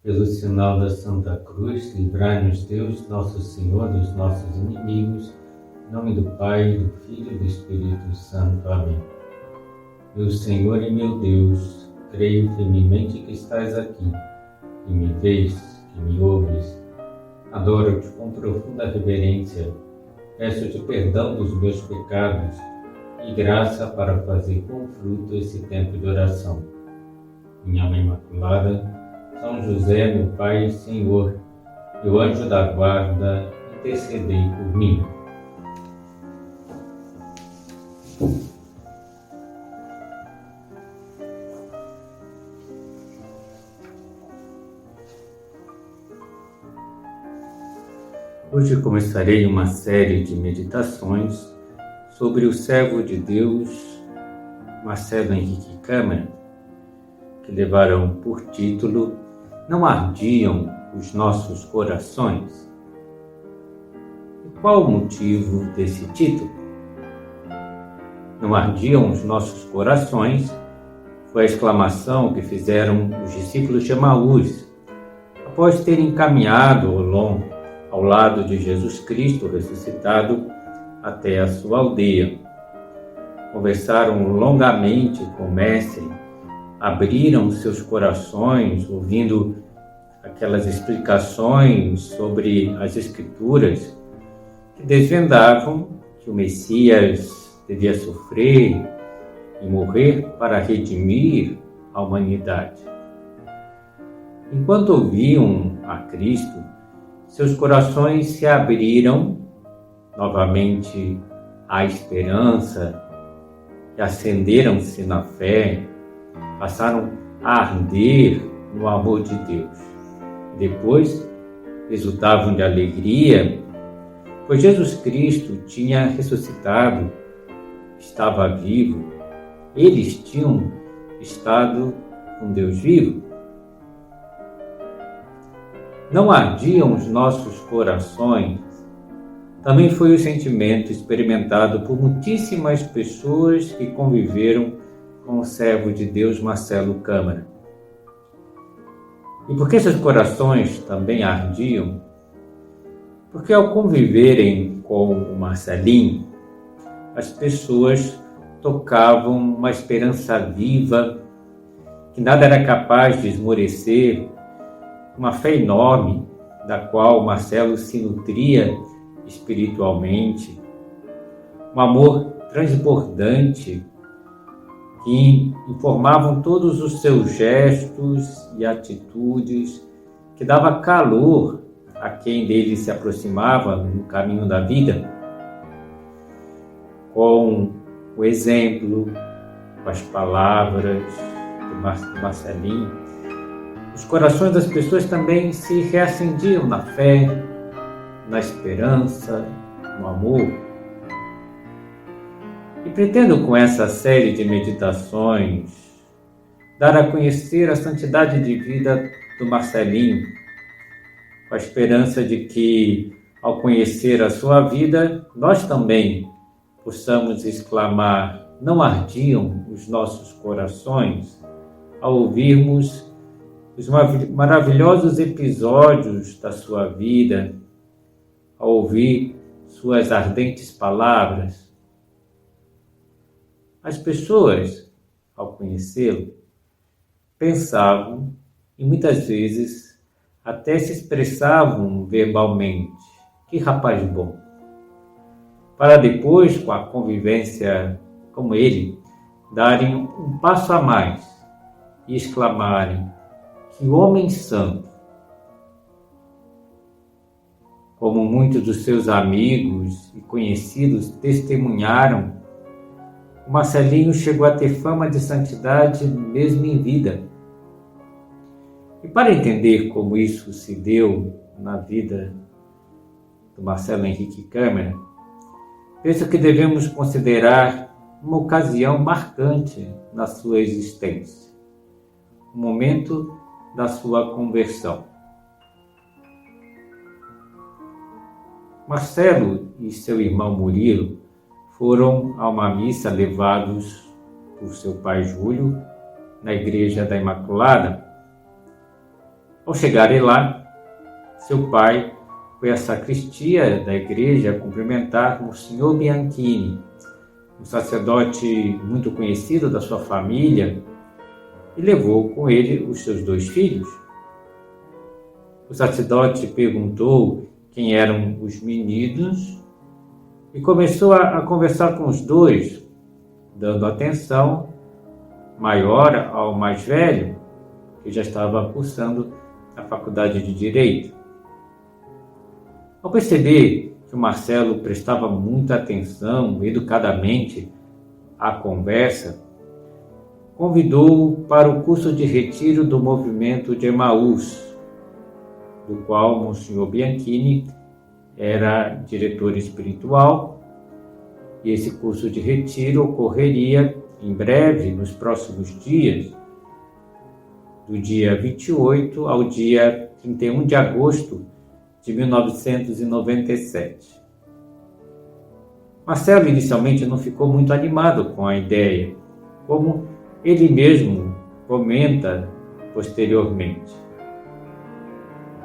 Pelo sinal da Santa Cruz, livrai-nos Deus, nosso Senhor, dos nossos inimigos. Em nome do Pai, do Filho e do Espírito Santo. Amém. Meu Senhor e meu Deus, creio firmemente que estás aqui, que me vês, que me ouves. Adoro-te com profunda reverência. Peço-te perdão dos meus pecados e graça para fazer com fruto esse tempo de oração. Minha Mãe Imaculada, São José, meu Pai e Senhor, meu anjo da guarda, intercedei por mim. Hoje começarei uma série de meditações sobre o servo de Deus, Marcelo Henrique Câmara, que levarão por título Não ardiam os nossos corações? E qual o motivo desse título? Não ardiam os nossos corações foi a exclamação que fizeram os discípulos de Emaús após terem caminhado ao lado de Jesus Cristo ressuscitado até a sua aldeia. Conversaram longamente com o Mestre, abriram seus corações, ouvindo aquelas explicações sobre as Escrituras que desvendavam que o Messias devia sofrer e morrer para redimir a humanidade. Enquanto ouviam a Cristo, seus corações se abriram novamente à esperança e acenderam-se na fé, passaram a arder no amor de Deus. Depois, exultavam de alegria, pois Jesus Cristo tinha ressuscitado, estava vivo, eles tinham estado com Deus vivo. Não ardiam os nossos corações? Também foi o sentimento experimentado por muitíssimas pessoas que conviveram com o servo de Deus Marcelo Câmara. E por que seus corações também ardiam? Porque ao conviverem com o Marcelinho, as pessoas tocavam uma esperança viva, que nada era capaz de esmorecer, uma fé enorme, da qual Marcelo se nutria espiritualmente, um amor transbordante, que informavam todos os seus gestos e atitudes, que dava calor a quem dele se aproximava no caminho da vida, com o exemplo, com as palavras do Marcelinho. Os corações das pessoas também se reacendiam na fé, na esperança, no amor. E pretendo com essa série de meditações dar a conhecer a santidade de vida do Marcelinho, com a esperança de que, ao conhecer a sua vida, nós também possamos exclamar: não ardiam os nossos corações, ao ouvirmos os maravilhosos episódios da sua vida, ao ouvir suas ardentes palavras. As pessoas, ao conhecê-lo, pensavam e muitas vezes até se expressavam verbalmente: que rapaz bom! Para depois, com a convivência com ele, darem um passo a mais e exclamarem: que homem santo! Como muitos dos seus amigos e conhecidos testemunharam, o Marcelinho chegou a ter fama de santidade mesmo em vida. E para entender como isso se deu na vida do Marcelo Henrique Câmara, penso que devemos considerar uma ocasião marcante na sua existência, o momento da sua conversão. Marcelo e seu irmão Murilo foram a uma missa levados por seu pai Júlio na Igreja da Imaculada. Ao chegarem lá, seu pai foi à sacristia da igreja cumprimentar Monsenhor Bianchini, um sacerdote muito conhecido da sua família, e levou com ele os seus 2 filhos. O sacerdote perguntou quem eram os meninos e começou a conversar com os 2, dando atenção maior ao mais velho, que já estava cursando a faculdade de Direito. Ao perceber que o Marcelo prestava muita atenção, educadamente, à conversa, convidou-o para o curso de retiro do movimento de Emaús, do qual Monsenhor Bianchini era diretor espiritual, e esse curso de retiro ocorreria em breve, nos próximos dias, do dia 28 ao dia 31 de agosto de 1997. Marcelo inicialmente não ficou muito animado com a ideia, como ele mesmo comenta posteriormente.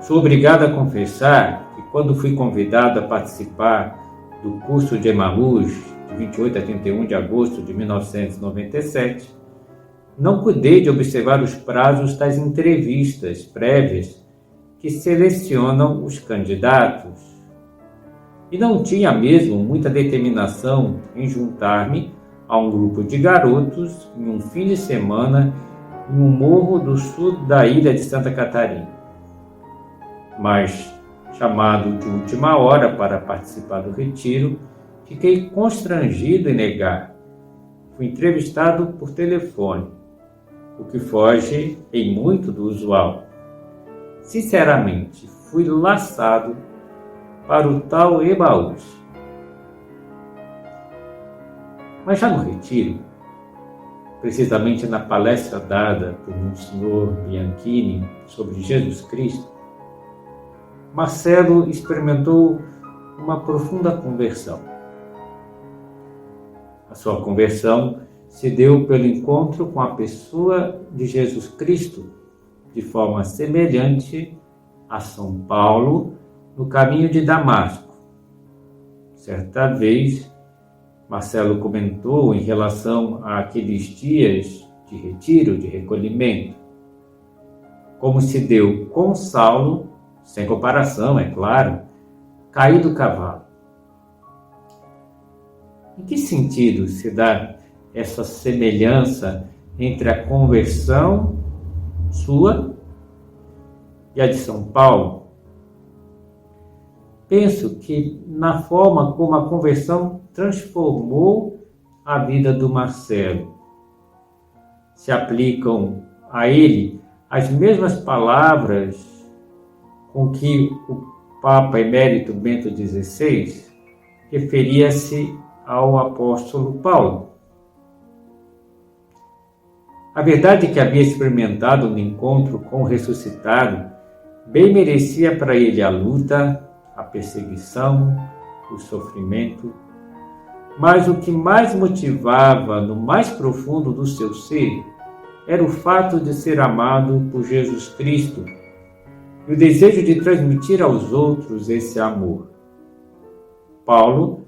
Sou obrigado a confessar que quando fui convidado a participar do curso de Emaús, de 28 a 31 de agosto de 1997, não cuidei de observar os prazos das entrevistas prévias que selecionam os candidatos. E não tinha mesmo muita determinação em juntar-me a um grupo de garotos em um fim de semana em um morro do sul da ilha de Santa Catarina. Mas, chamado de última hora para participar do retiro, fiquei constrangido em negar. Fui entrevistado por telefone, o que foge em muito do usual. Sinceramente, fui laçado para o tal Emaús. Mas já no retiro, precisamente na palestra dada por Monsenhor Bianchini sobre Jesus Cristo, Marcelo experimentou uma profunda conversão. A sua conversão se deu pelo encontro com a pessoa de Jesus Cristo, de forma semelhante a São Paulo no caminho de Damasco. Certa vez, Marcelo comentou em relação àqueles dias de retiro, de recolhimento, como se deu com Saulo, sem comparação, é claro, cair do cavalo. Em que sentido se dá essa semelhança entre a conversão sua e a de São Paulo? Penso que na forma como a conversão transformou a vida do Marcelo. Se aplicam a ele as mesmas palavras com que o Papa Emérito Bento XVI referia-se ao apóstolo Paulo. A verdade que havia experimentado no encontro com o ressuscitado bem merecia para ele a luta, a perseguição, o sofrimento, mas o que mais motivava no mais profundo do seu ser era o fato de ser amado por Jesus Cristo e o desejo de transmitir aos outros esse amor. Paulo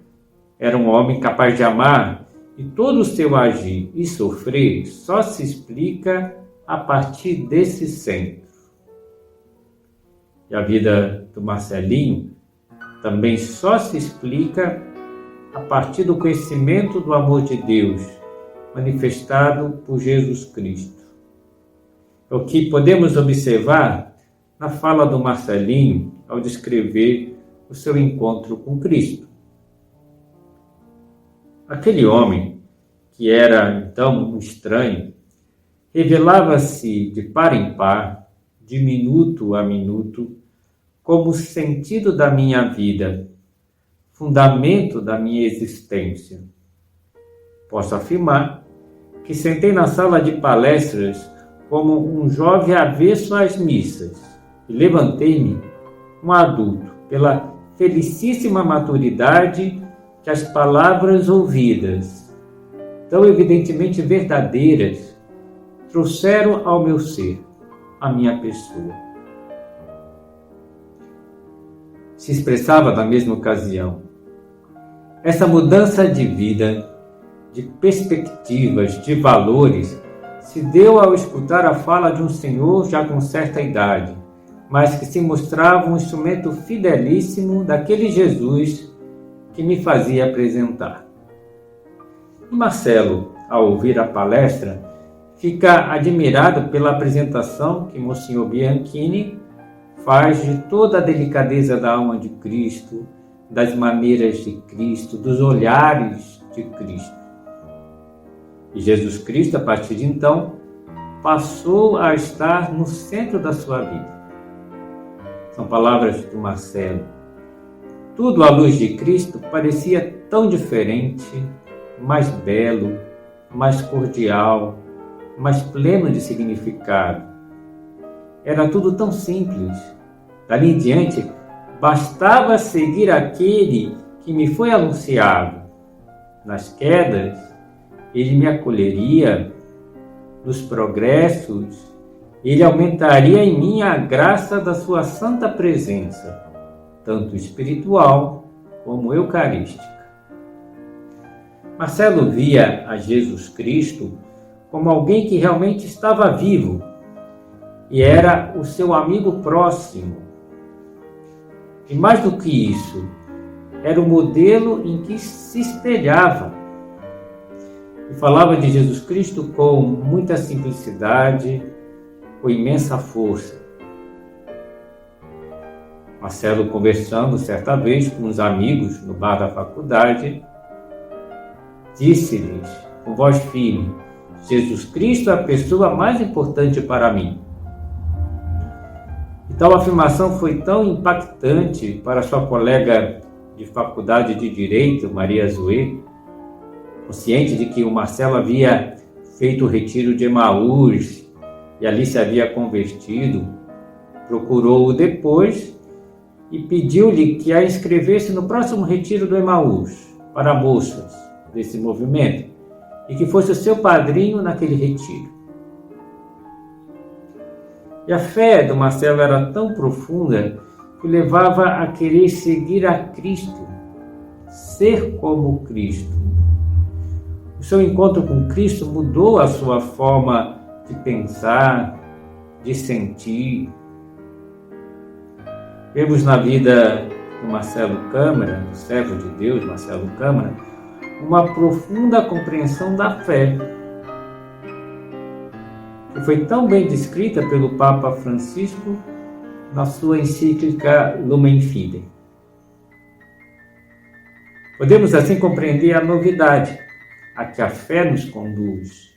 era um homem capaz de amar, e todo o seu agir e sofrer só se explica a partir desse centro. E a vida do Marcelinho também só se explica a partir do conhecimento do amor de Deus manifestado por Jesus Cristo. É o que podemos observar na fala do Marcelinho ao descrever o seu encontro com Cristo. Aquele homem, que era então um estranho, revelava-se de par em par, de minuto a minuto, como o sentido da minha vida, fundamento da minha existência. Posso afirmar que sentei na sala de palestras como um jovem avesso às missas e levantei-me um adulto pela felicíssima maturidade que as palavras ouvidas, tão evidentemente verdadeiras, trouxeram ao meu ser, à minha pessoa. se expressava na mesma ocasião. Essa mudança de vida, de perspectivas, de valores, se deu ao escutar a fala de um senhor já com certa idade, mas que se mostrava um instrumento fidelíssimo daquele Jesus que me fazia apresentar. E Marcelo, ao ouvir a palestra, fica admirado pela apresentação que Monsenhor Bianchini faz de toda a delicadeza da alma de Cristo, das maneiras de Cristo, dos olhares de Cristo. E Jesus Cristo, a partir de então, passou a estar no centro da sua vida. São palavras do Marcelo. Tudo à luz de Cristo parecia tão diferente, mais belo, mais cordial, mais pleno de significado. Era tudo tão simples. Dali em diante, bastava seguir aquele que me foi anunciado. Nas quedas, ele me acolheria. Nos progressos, ele aumentaria em mim a graça da sua santa presença, tanto espiritual como eucarística. Marcelo via a Jesus Cristo como alguém que realmente estava vivo e era o seu amigo próximo. E mais do que isso, era o modelo em que se espelhava. E falava de Jesus Cristo com muita simplicidade, com imensa força. Marcelo, conversando certa vez com uns amigos no bar da faculdade, disse-lhes com voz firme: Jesus Cristo é a pessoa mais importante para mim. E tal afirmação foi tão impactante para sua colega de faculdade de Direito, Maria Zoe, consciente de que o Marcelo havia feito o retiro de Emaús e ali se havia convertido, procurou-o depois e pediu-lhe que a inscrevesse no próximo retiro do Emaús, para moças desse movimento, e que fosse o seu padrinho naquele retiro. E a fé do Marcelo era tão profunda que o levava a querer seguir a Cristo, ser como Cristo. O seu encontro com Cristo mudou a sua forma de pensar, de sentir. Vemos na vida do Marcelo Câmara, do servo de Deus, Marcelo Câmara, uma profunda compreensão da fé, que foi tão bem descrita pelo Papa Francisco na sua encíclica Lumen Fidei. Podemos assim compreender a novidade a que a fé nos conduz.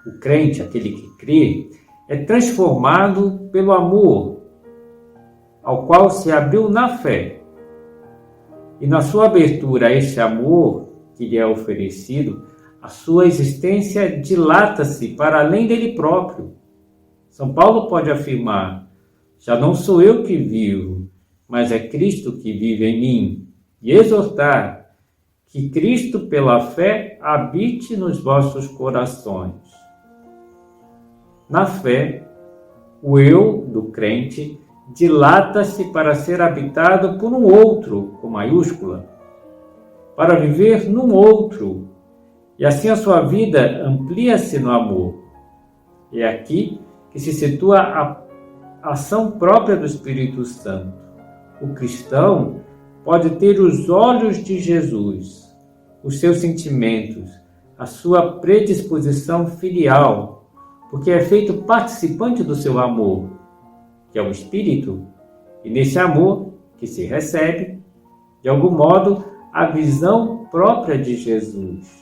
O crente, aquele que crê, é transformado pelo amor, ao qual se abriu na fé. E na sua abertura a esse amor que lhe é oferecido, a sua existência dilata-se para além dele próprio. São Paulo pode afirmar: já não sou eu que vivo, mas é Cristo que vive em mim. E exortar que Cristo, pela fé, habite nos vossos corações. Na fé, o eu do crente dilata-se para ser habitado por um outro, com maiúscula, para viver num outro, e assim a sua vida amplia-se no amor. É aqui que se situa a ação própria do Espírito Santo. O cristão pode ter os olhos de Jesus, os seus sentimentos, a sua predisposição filial, porque é feito participante do seu amor, que é o Espírito, e nesse amor que se recebe, de algum modo, a visão própria de Jesus.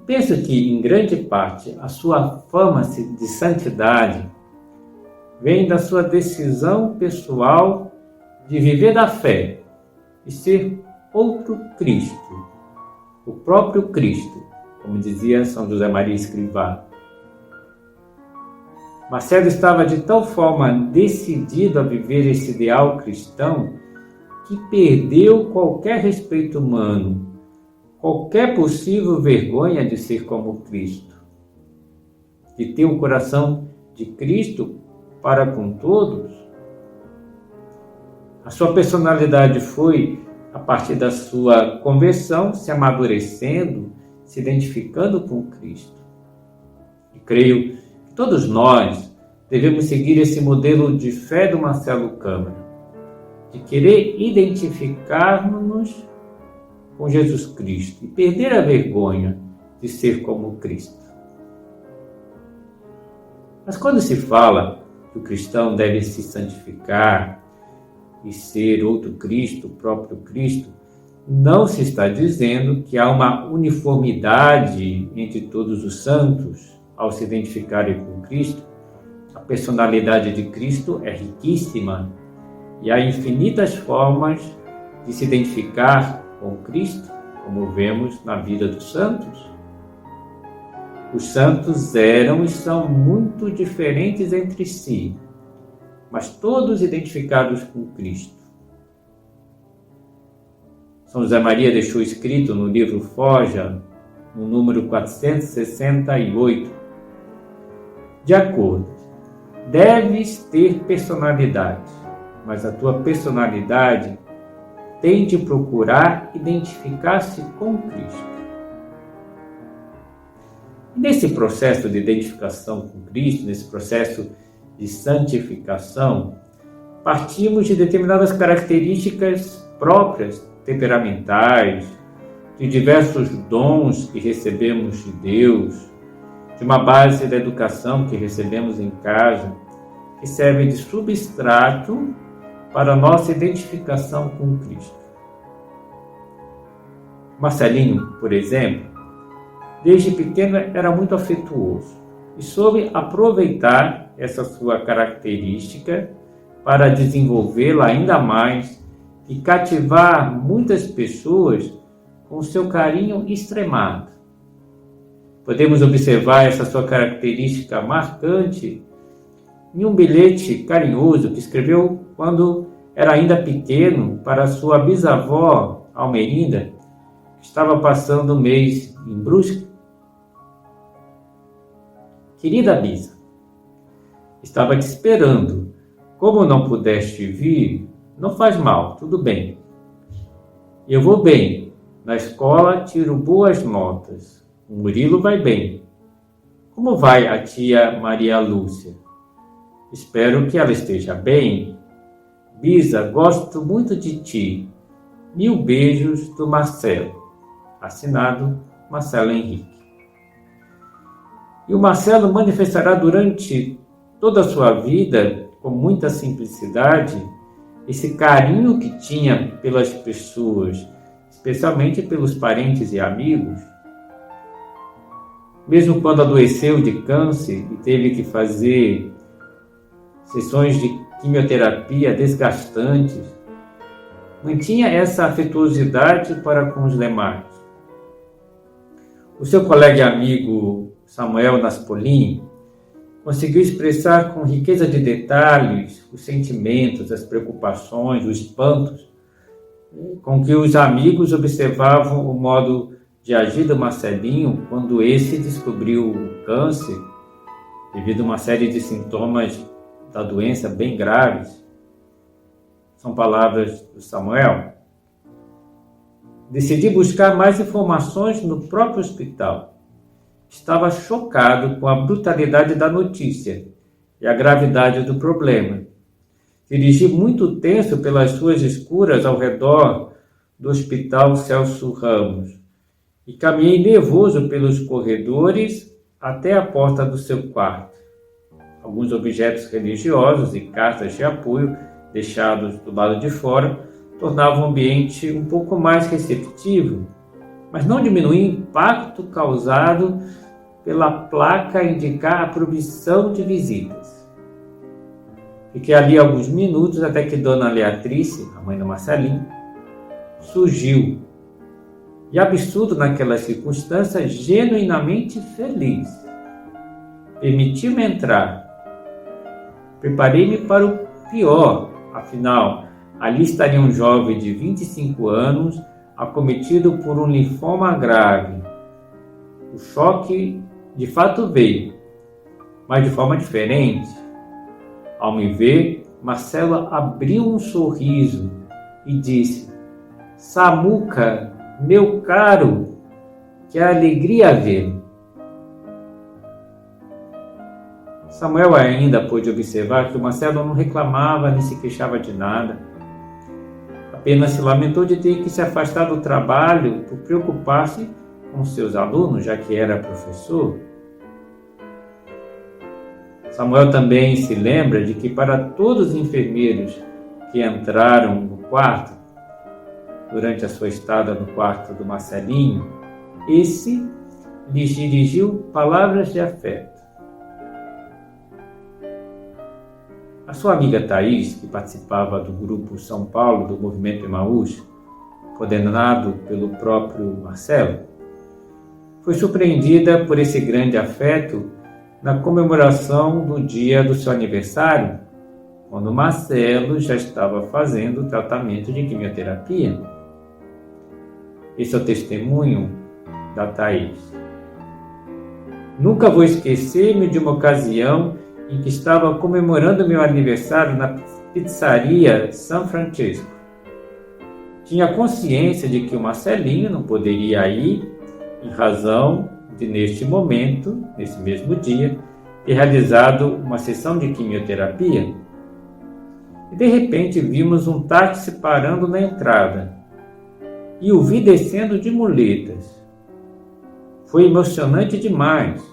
Penso que, em grande parte, a sua fama de santidade vem da sua decisão pessoal de viver da fé e ser outro Cristo, o próprio Cristo, como dizia São José Maria Escrivá. Marcelo estava de tal forma decidido a viver esse ideal cristão que perdeu qualquer respeito humano, qualquer possível vergonha de ser como Cristo, de ter o coração de Cristo para com todos? A sua personalidade foi, a partir da sua conversão, se amadurecendo, se identificando com Cristo. E creio que todos nós devemos seguir esse modelo de fé do Marcelo Câmara, de querer identificar-nos com Jesus Cristo e perder a vergonha de ser como Cristo. Mas quando se fala que o cristão deve se santificar e ser outro Cristo, o próprio Cristo, não se está dizendo que há uma uniformidade entre todos os santos ao se identificarem com Cristo. A personalidade de Cristo é riquíssima e há infinitas formas de se identificar com Cristo, como vemos na vida dos santos. Os santos eram e são muito diferentes entre si, mas todos identificados com Cristo. São José Maria deixou escrito no livro Forja, no número 468, de acordo, deves ter personalidade, mas a tua personalidade tem de procurar identificar-se com Cristo. E nesse processo de identificação com Cristo, nesse processo de santificação, partimos de determinadas características próprias, temperamentais, de diversos dons que recebemos de Deus, de uma base da educação que recebemos em casa, que serve de substrato para a nossa identificação com Cristo. Marcelinho, por exemplo, desde pequeno era muito afetuoso e soube aproveitar essa sua característica para desenvolvê-la ainda mais e cativar muitas pessoas com seu carinho extremado. Podemos observar essa sua característica marcante em um bilhete carinhoso que escreveu quando era ainda pequeno para sua bisavó Almerinda, que estava passando um mês em Brusque. Querida Bisa, estava te esperando. Como não pudeste vir, não faz mal, tudo bem. Eu vou bem. Na escola tiro boas notas. O Murilo vai bem. Como vai a tia Maria Lúcia? Espero que ela esteja bem. Bisa, gosto muito de ti. 1000 beijos do Marcelo. Assinado Marcelo Henrique. E o Marcelo manifestará durante toda a sua vida, com muita simplicidade, esse carinho que tinha pelas pessoas, especialmente pelos parentes e amigos. Mesmo quando adoeceu de câncer e teve que fazer sessões de quimioterapia desgastantes, mantinha essa afetuosidade para com os demais. O seu colega e amigo Samuel Naspolini conseguiu expressar com riqueza de detalhes os sentimentos, as preocupações, os espantos com que os amigos observavam o modo de agir do Marcelinho quando esse descobriu o câncer, devido a uma série de sintomas da doença bem graves. São palavras do Samuel. Decidi buscar mais informações no próprio hospital. Estava chocado com a brutalidade da notícia e a gravidade do problema. Dirigi muito tenso pelas ruas escuras ao redor do Hospital Celso Ramos e caminhei nervoso pelos corredores até a porta do seu quarto. Alguns objetos religiosos e cartas de apoio deixados do lado de fora tornavam o ambiente um pouco mais receptivo, mas não diminuía o impacto causado pela placa a indicar a proibição de visitas. Fiquei ali alguns minutos até que Dona Leatrice, a mãe do Marcelinho, surgiu. E absurdo naquela circunstância, genuinamente feliz. Permitiu-me entrar. Preparei-me para o pior, afinal, ali estaria um jovem de 25 anos acometido por um linfoma grave. O choque de fato veio, mas de forma diferente. Ao me ver, Marcelo abriu um sorriso e disse: Samuca, meu caro, que alegria vê-lo. Samuel ainda pôde observar que o Marcelo não reclamava nem se queixava de nada. Apenas se lamentou de ter que se afastar do trabalho por preocupar-se com seus alunos, já que era professor. Samuel também se lembra de que para todos os enfermeiros que entraram no quarto, durante a sua estada no quarto do Marcelinho, esse lhes dirigiu palavras de afeto. A sua amiga Thaís, que participava do grupo São Paulo do Movimento Emaús, coordenado pelo próprio Marcelo, foi surpreendida por esse grande afeto na comemoração do dia do seu aniversário, quando Marcelo já estava fazendo o tratamento de quimioterapia. Esse é o testemunho da Thaís. Nunca vou esquecer-me de uma ocasião em que estava comemorando meu aniversário na pizzaria São Francisco. Tinha consciência de que o Marcelinho não poderia ir em razão de, neste momento, nesse mesmo dia, ter realizado uma sessão de quimioterapia. E de repente vimos um táxi parando na entrada e o vi descendo de muletas. Foi emocionante demais.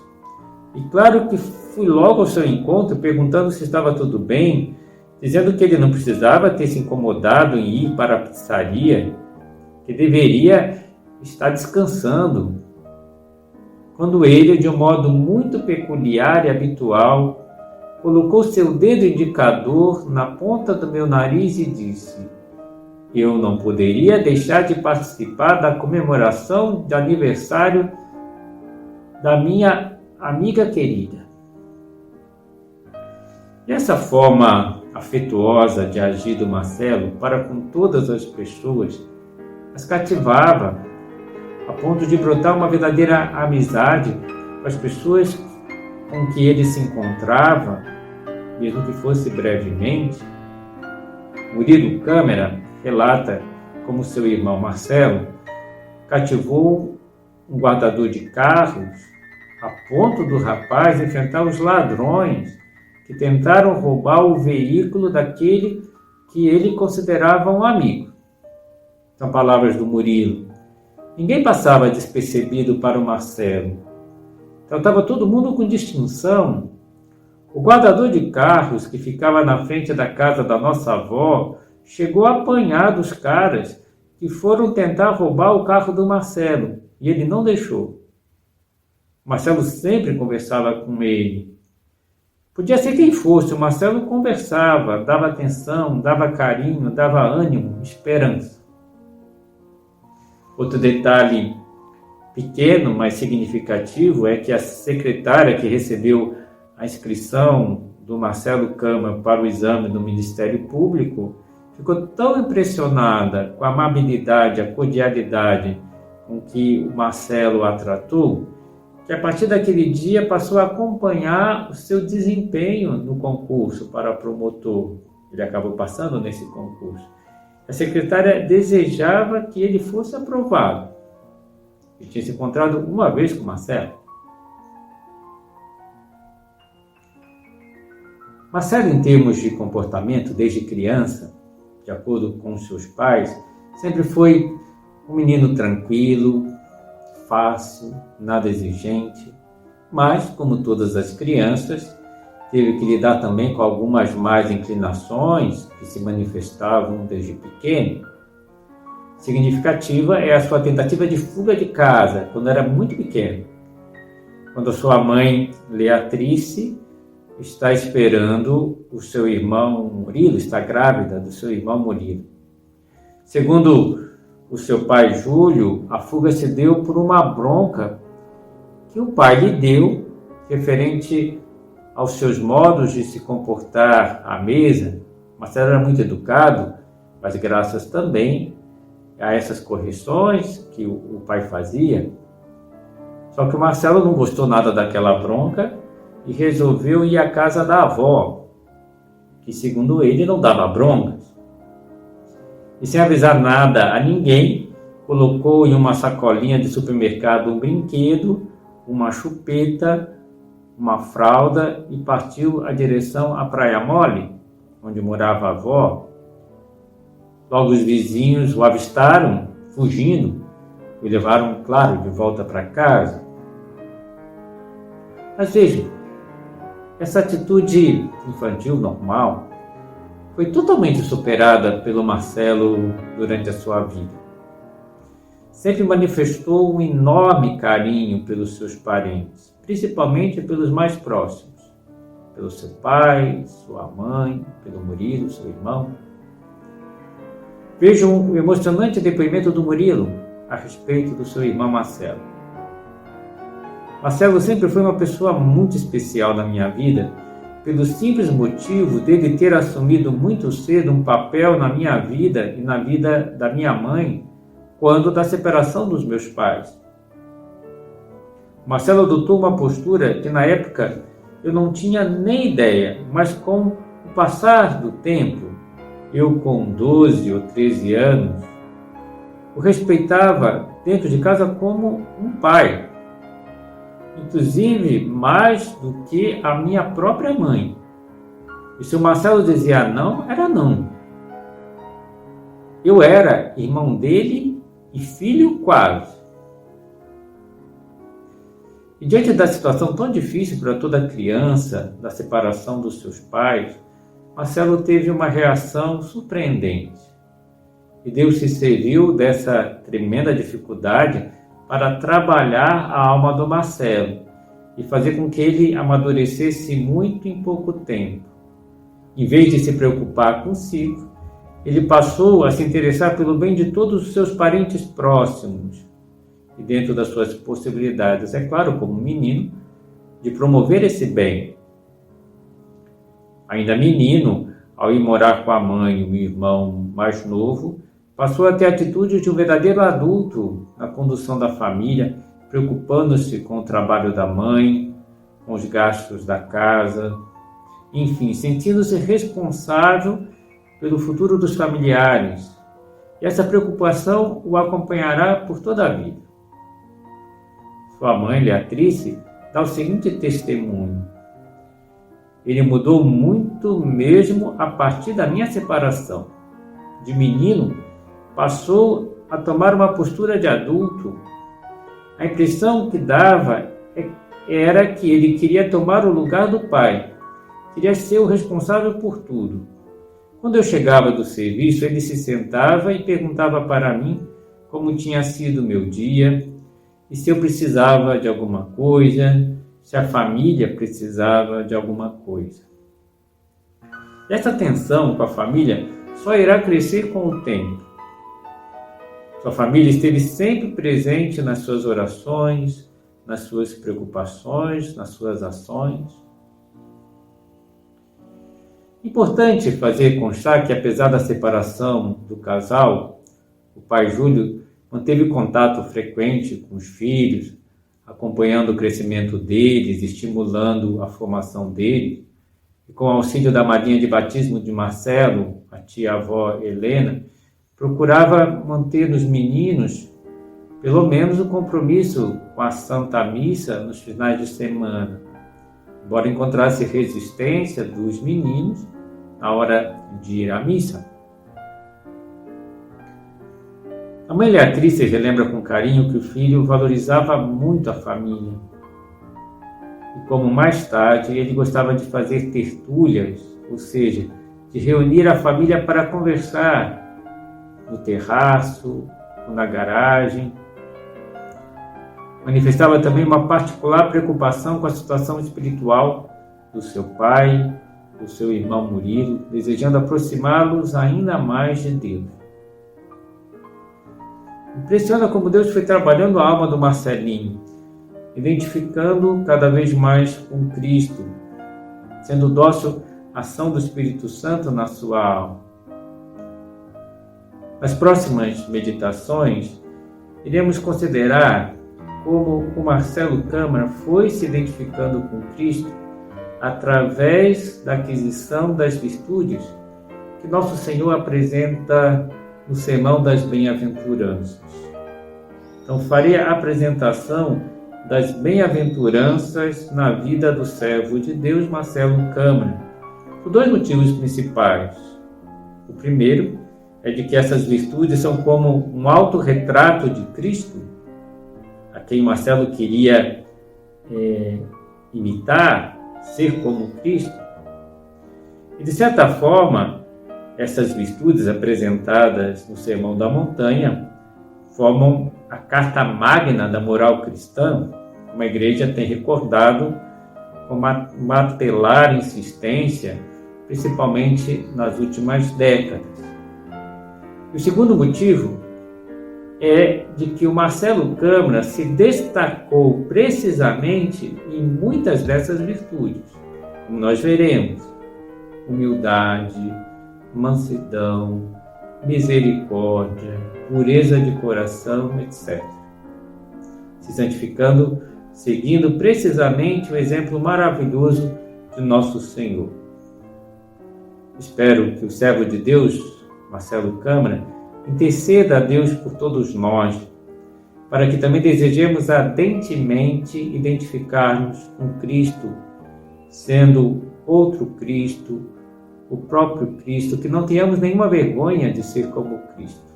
E claro que fui logo ao seu encontro perguntando se estava tudo bem, dizendo que ele não precisava ter se incomodado em ir para a pizzaria, que deveria estar descansando. Quando ele, de um modo muito peculiar e habitual, colocou seu dedo indicador na ponta do meu nariz e disse: eu não poderia deixar de participar da comemoração de aniversário da minha amiga querida. E essa forma afetuosa de agir do Marcelo para com todas as pessoas as cativava, a ponto de brotar uma verdadeira amizade com as pessoas com que ele se encontrava, mesmo que fosse brevemente. Murilo Câmara relata como seu irmão Marcelo cativou um guardador de carros a ponto do rapaz enfrentar os ladrões que tentaram roubar o veículo daquele que ele considerava um amigo. São palavras do Murilo. Ninguém passava despercebido para o Marcelo. Tratava todo mundo com distinção. O guardador de carros que ficava na frente da casa da nossa avó chegou a apanhar dos caras que foram tentar roubar o carro do Marcelo e ele não deixou. Marcelo sempre conversava com ele. Podia ser quem fosse, o Marcelo conversava, dava atenção, dava carinho, dava ânimo, esperança. Outro detalhe pequeno, mas significativo, é que a secretária que recebeu a inscrição do Marcelo Câmara para o exame do Ministério Público ficou tão impressionada com a amabilidade, a cordialidade com que o Marcelo a tratou, que a partir daquele dia passou a acompanhar o seu desempenho no concurso para promotor. Ele acabou passando nesse concurso. A secretária desejava que ele fosse aprovado. Ele tinha se encontrado uma vez com o Marcelo. Marcelo, em termos de comportamento, desde criança, de acordo com seus pais, sempre foi um menino tranquilo, fácil, nada exigente, mas, como todas as crianças, teve que lidar também com algumas más inclinações que se manifestavam desde pequeno. Significativa é a sua tentativa de fuga de casa, quando era muito pequeno, quando a sua mãe, Leatrice, está esperando o seu irmão Murilo, está grávida do seu irmão Murilo. Segundo o seu pai Júlio, a fuga se deu por uma bronca que o pai lhe deu referente aos seus modos de se comportar à mesa. Marcelo era muito educado, mas graças também a essas correções que o pai fazia. Só que o Marcelo não gostou nada daquela bronca e resolveu ir à casa da avó. e, segundo ele, não dava broncas. E sem avisar nada a ninguém, colocou em uma sacolinha de supermercado um brinquedo, uma chupeta, uma fralda e partiu a direção à Praia Mole, onde morava a avó. Logo os vizinhos o avistaram, fugindo, e o levaram, claro, de volta para casa. Mas veja, essa atitude infantil normal foi totalmente superada pelo Marcelo durante a sua vida. Sempre manifestou um enorme carinho pelos seus parentes, principalmente pelos mais próximos, pelo seu pai, sua mãe, pelo Murilo, seu irmão. Vejam o emocionante depoimento do Murilo a respeito do seu irmão Marcelo. Marcelo sempre foi uma pessoa muito especial na minha vida, pelo simples motivo dele ter assumido muito cedo um papel na minha vida e na vida da minha mãe, quando da separação dos meus pais. Marcelo adotou uma postura que na época eu não tinha nem ideia, mas com o passar do tempo, eu com 12 ou 13 anos, o respeitava dentro de casa como um pai, inclusive mais do que a minha própria mãe. E se o Marcelo dizia não, era não. Eu era irmão dele e filho quase. E diante da situação tão difícil para toda criança, da separação dos seus pais, Marcelo teve uma reação surpreendente. E Deus se serviu dessa tremenda dificuldade para trabalhar a alma do Marcelo e fazer com que ele amadurecesse muito em pouco tempo. Em vez de se preocupar consigo, ele passou a se interessar pelo bem de todos os seus parentes próximos e, dentro das suas possibilidades, é claro, como menino, de promover esse bem. Ainda menino, ao ir morar com a mãe e o irmão mais novo, passou a ter a atitude de um verdadeiro adulto na condução da família, preocupando-se com o trabalho da mãe, com os gastos da casa, enfim, sentindo-se responsável pelo futuro dos familiares. E essa preocupação o acompanhará por toda a vida. Sua mãe, Leatrice, dá o seguinte testemunho: ele mudou muito mesmo a partir da minha separação. De menino, passou a tomar uma postura de adulto. A impressão que dava era que ele queria tomar o lugar do pai, queria ser o responsável por tudo. Quando eu chegava do serviço, ele se sentava e perguntava para mim como tinha sido o meu dia e se eu precisava de alguma coisa, se a família precisava de alguma coisa. Essa tensão com a família só irá crescer com o tempo. Sua família esteve sempre presente nas suas orações, nas suas preocupações, nas suas ações. Importante fazer constar que, apesar da separação do casal, o pai Júlio manteve contato frequente com os filhos, acompanhando o crescimento deles, estimulando a formação deles, e com o auxílio da madrinha de batismo de Marcelo, a tia-avó Helena, procurava manter nos meninos pelo menos o compromisso com a Santa Missa nos finais de semana, embora encontrasse resistência dos meninos na hora de ir à missa. A mãe Leatrice relembra com carinho que o filho valorizava muito a família. E como mais tarde ele gostava de fazer tertúlias, ou seja, de reunir a família para conversar no terraço ou na garagem. Manifestava também uma particular preocupação com a situação espiritual do seu pai, do seu irmão Murilo, desejando aproximá-los ainda mais de Deus. Impressiona como Deus foi trabalhando a alma do Marcelinho, identificando cada vez mais com Cristo, sendo dócil à ação do Espírito Santo na sua alma. Nas próximas meditações, iremos considerar como o Marcelo Câmara foi se identificando com Cristo através da aquisição das virtudes que nosso Senhor apresenta no Sermão das Bem-aventuranças. Então, farei a apresentação das bem-aventuranças na vida do servo de Deus, Marcelo Câmara, por dois motivos principais. O primeiro é de que essas virtudes são como um autorretrato de Cristo, a quem Marcelo queria imitar, ser como Cristo. E, de certa forma, essas virtudes apresentadas no Sermão da Montanha formam a carta magna da moral cristã, como a Igreja tem recordado com martelar insistência, principalmente nas últimas décadas. E o segundo motivo é de que o Marcelo Câmara se destacou precisamente em muitas dessas virtudes, como nós veremos: humildade, mansidão, misericórdia, pureza de coração, etc. Se santificando, seguindo precisamente o exemplo maravilhoso de nosso Senhor. Espero que o servo de Deus, Marcelo Câmara, interceda a Deus por todos nós, para que também desejemos ardentemente identificar-nos com Cristo, sendo outro Cristo, o próprio Cristo, que não tenhamos nenhuma vergonha de ser como Cristo.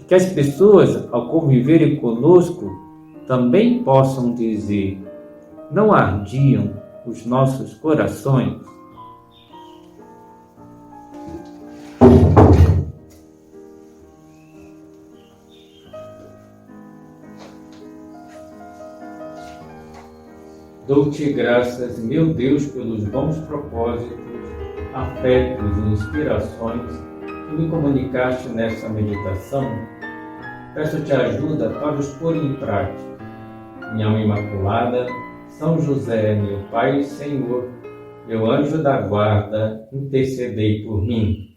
Que as pessoas, ao conviverem conosco, também possam dizer: não ardiam os nossos corações? Dou-te graças, meu Deus, pelos bons propósitos, afetos e inspirações que me comunicaste nesta meditação. Peço-te ajuda para os pôr em prática. Minha alma imaculada, São José, meu Pai e Senhor, meu anjo da guarda, intercedei por mim.